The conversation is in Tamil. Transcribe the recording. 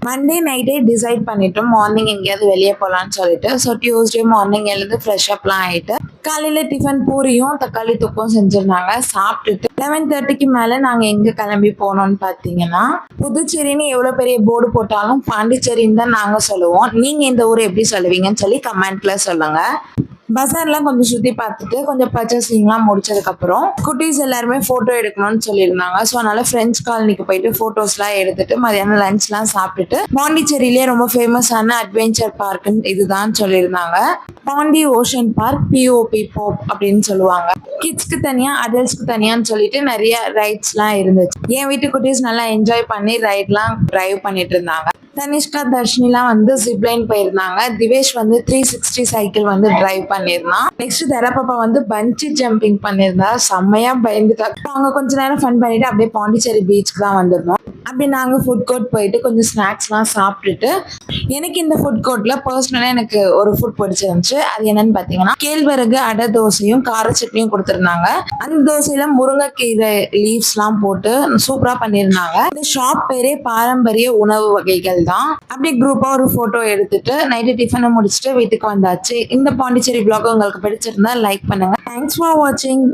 மண்டே நைட்டே டிசைட் பண்ணிட்டோம் மார்னிங் எங்கேயாவது வெளியே போகலான்னு சொல்லிட்டு. ஸோ டியூஸ்டே மார்னிங் எழுந்து ஃப்ரெஷ் அப்லாம் ஆகிட்டு காலையில் டிஃபன் பூரியும் தக்காளி தொக்கும் செஞ்சுருந்தாங்க. சாப்பிட்டுட்டு 11:30க்கு மேலே நாங்கள் எங்கே கிளம்பி போனோம்னு பார்த்தீங்கன்னா, புதுச்சேரின்னு எவ்வளோ பெரிய போர்டு போட்டாலும் பாண்டிச்சேரின்னு தான் நாங்கள் சொல்லுவோம். நீங்கள் இந்த ஊர் எப்படி சொல்லுவீங்கன்னு சொல்லி கமெண்ட்ல சொல்லுங்க. பஜார்லாம் கொஞ்சம் சுற்றி பார்த்துட்டு கொஞ்சம் பர்ச்சேசிங்லாம் முடிச்சதுக்கப்புறம் குட்டீஸ் எல்லாருமே ஃபோட்டோ எடுக்கணும்னு சொல்லியிருந்தாங்க. ஸோ அதனால ஃப்ரெண்ட்ஸ் காலனிக்கு போயிட்டு ஃபோட்டோஸ்லாம் எடுத்துட்டு மதியானம் லஞ்ச்லாம் சாப்பிட்டுட்டு பாண்டிச்சேரியிலேயே ரொம்ப ஃபேமஸான அட்வென்ச்சர் பார்க்குன்னு இதுதான் சொல்லியிருந்தாங்க. Pondy ocean park, POP pop அப்படின்னு சொல்லுவாங்க. கிட்ஸ்க்கு தனியாக அடல்ட்ஸ்க்கு தனியான்னு சொல்லிட்டு நிறைய ரைட்ஸ்லாம் இருந்துச்சு. என் வீட்டு குட்டீஸ் நல்லா என்ஜாய் பண்ணி ரைட்லாம் டிரைவ் பண்ணிட்டு இருந்தாங்க. தனிஷ்கா தர்ஷினிலாம் வந்து ஜிப்லைன் போயிருந்தாங்க. திவேஷ் வந்து 360 சைக்கிள் வந்து டிரைவ் பண்ணியிருந்தான். நெக்ஸ்ட் தரப்பாப்பா வந்து பஞ்சி ஜம்பிங் பண்ணியிருந்தா. செம்மையா பயந்துட்டா. அவங்க கொஞ்ச நேரம் ஃபன் பண்ணிட்டு அப்படியே பாண்டிச்சேரி பீச்சுக்கு தான் வந்திருந்தோம். அப்படி நாங்கள் ஃபுட் கோர்ட் போயிட்டு கொஞ்சம் ஸ்நாக்ஸ்லாம் சாப்பிட்டுட்டு, எனக்கு இந்த ஃபுட் கோர்ட்ல பர்சனலாக எனக்கு ஒரு ஃபுட் பிடிச்சிருந்துச்சு. அது என்னன்னு பார்த்தீங்கன்னா, கேழ்வரகு அடை தோசையும் கார சட்னியும் கொடுத்துருந்தாங்க. அந்த தோசையில முருங்கைக்கீரை லீவ்ஸ்லாம் போட்டு சூப்பராக பண்ணியிருந்தாங்க. இந்த ஷாப் பேரே பாரம்பரிய உணவு வகைகள் தான். அப்படியே குரூப்பா ஒரு போட்டோ எடுத்துட்டு நைட்டு டிஃபனை முடிச்சுட்டு வீட்டுக்கு வந்தாச்சு. இந்த பாண்டிச்சேரி vlog உங்களுக்கு பிடிச்சிருந்தா லைக் பண்ணுங்க. தேங்க்ஸ் ஃபார் வாட்சிங்.